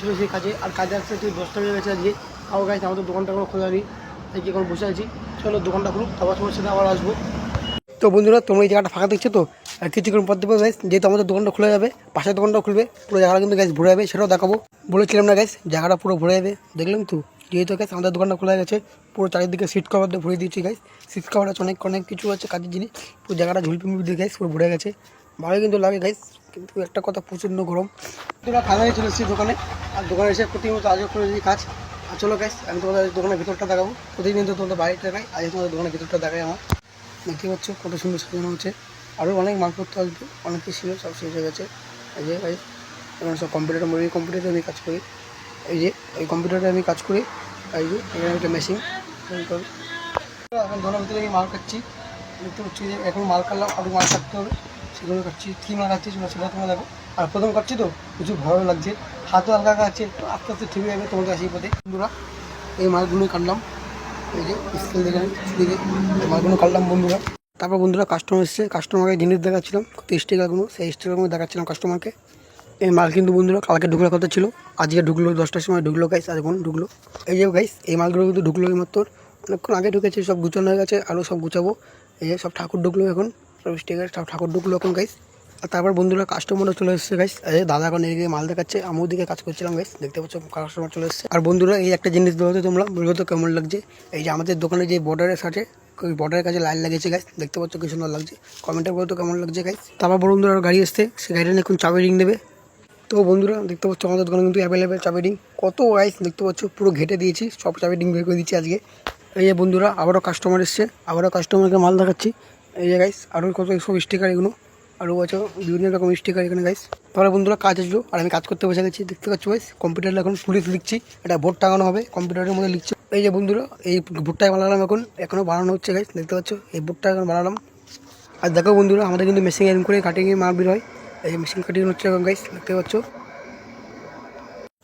চলে সেই কাজে, আর কাজে আসতে তুই 10টা বেজে গেছে আজকে। তাও গাইস আমাদের দোকানটা কোনো খোলা নেই, আজকে এখন বসে আছি। চলো দোকানটা খুলুক, তারপর তোমার সাথে আবার আসবো। তো বন্ধুরা তোমরা এই জায়গাটা ফাঁকা দেখছো তো, আর কিছুক্ষণ পর দেবো গাইস, যেহেতু আমাদের দোকানটা খুলে যাবে, পাশের দোকানটাও খুলবে, পুরো জায়গাটা কিন্তু গ্যাস ভরে যাবে, সেটাও দেখাবো। বলেছিলাম না গ্যাস জায়গাটা পুরো ভরে যাবে, দেখলাম তো। যেহেতু গ্যাস আমাদের দোকানটা খোলা গেছে, পুরো চারিদিকে সিট কভার দিয়ে ভরে দিয়েছি গাইস। সিট কভার আছে, অনেক অনেক কিছু আছে কাজের জিনিস, পুরো জায়গাটা ঝুলপি দিয়ে গাইস পুরো ভরে গেছে। ভালোই কিন্তু লাগে গাইস, কিন্তু একটা কথা প্রচণ্ড গরম। তোরা ফাঁকাই চলে এসেছি দোকানে, আর দোকানে এসে প্রতিনিয়ত আজও করে দিই কাজ। আর চলো গাইস আমি তোমাদের দোকানের ভিতরটা দেখাবো, প্রতিদিন তো তোমাদের বাইরে দেখাই, আজ তোমাদের দোকানের ভিতরটা দেখাই। আমার দেখতে পাচ্ছ কত সুন্দর সাজানো হচ্ছে, আরও অনেক মালপত্র আসবে, অনেক কিছু ছিল সব শেষ হয়ে গেছে। এই যে ভাই এখানে সব কম্পিউটার, এই কম্পিউটারে আমি কাজ করি, এই যে এই কম্পিউটারে আমি কাজ করি। এই যে এখানে একটা মেশিন, এখন ধরার ভিতরে আমি মাল কাটছি, দেখতে পাচ্ছি যে এখন মাল কাটলাম, আরও মাল কাটতে হবে, সেগুলো কাটছি। কী মাল কাটছি সেটা তোমরা দেখো। আর প্রথম কাটছি তো কিছু ভালো লাগছে, হাতও হালকা কাটছে, তো আস্তে আস্তে ঠিক হয়ে যাবে তোমাদের আসি পথে। বন্ধুরা এই মালগুলো কাটলাম, এই যে স্কেল দেখে দিকে মালগুলো কাটলাম বন্ধুরা। তারপর বন্ধুরা কাস্টমার এসছে, কাস্টমারকে জিনিস দেখাচ্ছিলাম, কত স্টিকারগুলো, সেই স্টিকারগুলো দেখাচ্ছিলাম কাস্টমারকে। এই মাল কিন্তু বন্ধুরা কালকে ঢুকলো কথা ছিল, আজকে ঢুকলো 10টার সময় ঢুকলো গাইস, এখন ঢুকলো। এই যে গাইস এই মালগুলো কিন্তু ঢুকলো এই মাত্র, অনেকক্ষণ আগে ঢুকেছে, সব গুছানো হয়ে গেছে, আরও সব গুছাবো। এই যে সব ঠাকুর ঢুকলো এখন, সব স্টিকার সব ঠাকুর ঢুকলো এখন গাইস। আর তারপর বন্ধুরা কাস্টমারও চলে এসেছে গাইস, এই দাদা এখন এদিকে মাল দেখাচ্ছে, আমিও দিকে কাজ করছিলাম গাইস, দেখতে পাচ্ছ কাস্টমার চলে এসেছে। আর বন্ধুরা এই একটা জিনিস বলতে তোমরা বলবো তো কেমন লাগছে, এই যে আমাদের দোকানে যে বর্ডারের সাথে ওই বর্ডারের কাছে লাইন লাগিয়েছে গাইস, দেখতে পাচ্ছ কি সুন্দর লাগছে, কমেন্টে বলতো কেমন লাগছে গাইস। তারপর বন্ধুরা গাড়ি আসতে, সে গাড়িটা এখন চাবি রিং দেবে। তো বন্ধুরা দেখতে পাচ্ছ আমাদের দোকানে কিন্তু অ্যাভেলেবেল চাবি রিং, কত গাইস দেখতে পাচ্ছ পুরো ঘেটে দিয়েছি, সব চাবি রিং বের করে দিচ্ছি আজকে। এই যে বন্ধুরা আবারও কাস্টমার এসছে, আবারও কাস্টমারকে মাল দেখাচ্ছি। এই যে গাইস আরও কত সব স্টিকার, এগুলো আরও আছে বিভিন্ন রকম স্টিকার এখানে গাইস। তাহলে বন্ধুরা কাজ আসলো, আর আমি কাজ করতে বসে গেছি, দেখতে পাচ্ছ গাইস কম্পিউটারে এখন পুলিশ লিখছি, একটা বোর্ড টাঙানো হবে কম্পিউটারের মধ্যে লিখছি। এই যে বন্ধুরা এই বোর্ডটাই বানালাম, এখনও বানানো হচ্ছে গাইস, দেখতে পাচ্ছ এই বোর্ডটা এখন বানালাম। আর দেখো বন্ধুরা আমাদের কিন্তু মেশিন এরকম করে কাটিংয়ে মাল বের হয়, এই যে মেশিন কাটিং হচ্ছে এখন গাইস, দেখতে পাচ্ছ।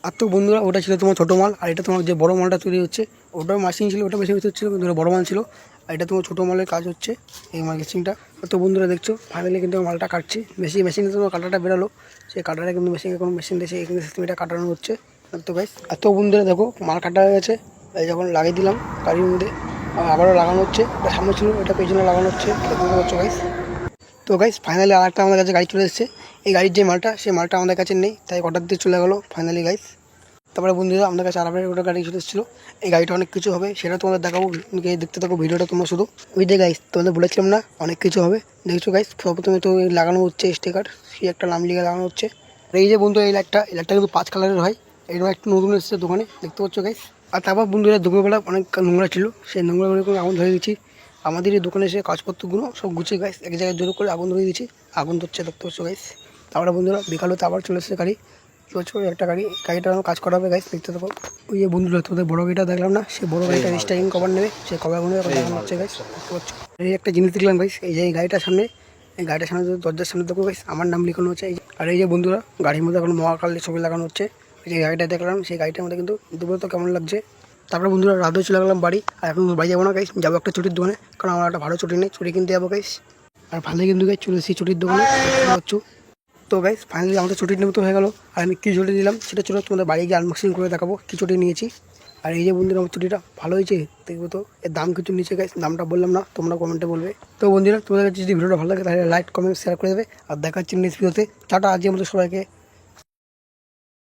আর তো বন্ধুরা ওটা ছিল তোমার ছোটো মাল, আর এটা তোমার যে বড়ো মালটা তৈরি হচ্ছে, ওটাও মেশিন ছিল, ওটা মেশিন হচ্ছিল, বন্ধুরা বড়ো মাল ছিল, আর এটা তোমার ছোটো মালের কাজ হচ্ছে এই মেশিনটা। তো বন্ধুরা দেখছো ফাইনালি কিন্তু মালটা কাটছি, মেশিনে তোমার কাটাটা বেরোলো, সেই কাটাটা কিন্তু মেশিনে কোনো মেশিন দিয়েছে, এখানে সিস্টেমটা কাটানো হচ্ছে। তো গাইস আর তো বন্ধুরা দেখো মাল কাটা হয়ে গেছে, এই যখন লাগিয়ে দিলাম গাড়ির মধ্যে, আবারও লাগানো হচ্ছে, এটা সামনে ছিল এটা পেছনে লাগানো হচ্ছে, দেখতে পাচ্ছ গাইস। তো গাইস ফাইনালি আর একটা আমাদের কাছে গাড়ি চলে এসেছে, এই গাড়ির যে মালটা সেই মালটা আমাদের কাছে নেই, তাই অর্ডার দিয়ে চলে গেলো ফাইনালি গাইস। তারপরে বন্ধুরা আমাদের কাছে আরামের একটা গাড়ি চলে এসেছিলো, এই গাড়িটা অনেক কিছু হবে, সেটা তোমাদের দেখাবো, দেখতে থাকো ভিডিওটা তোমরা শুধু। ওই যে গাইস তোমাদের বলেছিলাম না অনেক কিছু হবে, দেখছো গাইস প্রথমে তো লাগানো হচ্ছে স্টিকার, সেই একটা নাম লিখে লাগানো হচ্ছে। আর এই যে বন্ধু এই লাইটটা কিন্তু 5 কালারের হয়, এরকম একটা নতুন এসেছে দোকানে, দেখতে পাচ্ছ গাইস। আর তারপর বন্ধুরা দুপুরবেলা অনেক নোংরা ছিল, সেই নোংরাগুলো করে আগুন ধরে দিচ্ছি, আমাদের এই দোকানে এসে কাজপত্রগুলো সব গুছিয়ে গাইস এক জায়গায় জোর করে আগুন ধরে দিচ্ছি, আগুন ধরছে দেখতে পাচ্ছ গাইস। তারপরে বন্ধুরা বিকাল হতে আবার চলে এসেছে গাড়ি, একটা গাড়িটা কাজ করা হবে গাইস, দেখতে থাকো। ওই যে বন্ধুরা তোদের বড় গাড়িটা দেখলাম না, সেই বড় গাড়িটা রিস্টারিং কভার নেবে, সেই কভারগুলো এখন দেখানো হচ্ছে গাইস, দেখতে পাচ্ছ। এই একটা জিনিস দেখলাম গাইস, এই যে এই গাড়িটার সামনে, এই গাড়িটার সামনে দরজার সামনে দেখো গাইস আমার নাম লিখানো হচ্ছে, আর এই যে বন্ধুরা গাড়ির মধ্যে এখন মহাকালের ছবি লাগানো হচ্ছে। এই যে গাড়িটা দেখলাম সেই গাড়িটার মধ্যে কিন্তু দুপুরে তো কেমন লাগছে। তারপরে বন্ধুরা রাতেও চলে গেলাম বাড়ি, আর এখন বাড়ি যাবো না গাইস, যাবো একটা ছুটির দোকানে, কারণ আমার একটা ভালো ছুটি নেই, ছুটি কিনতে যাবো গাইস। আর ভালোই কিন্তু গাইস চলে এসেছি ছুটির দোকানে, দেখতে পাচ্ছ। তো গাইস ফাইনালি আমাদের ছুটির নিয়মিত হয়ে গেল, আর আমি কী ছুটি দিলাম সেটা ছোটো তোমাদের বাড়ি গিয়ে আনবক্সিং করে দেখাবো কী ছুটি নিয়েছি। আর এই যে বন্ধুরা আমার ছুটিটা ভালো হয়েছে দেখবো, তো এর দাম কিছু নিচে গাইস, দামটা বললাম না, তোমরা কমেন্টে বলবে। তো বন্ধুরা তোমাদের কাছে যদি ভিডিওটা ভালো লাগে তাহলে লাইক কমেন্ট শেয়ার করে দেবে, আর দেখাচ্ছি নেক্সট ভিডিওতে। টাটা, আজকের মতো সবাইকে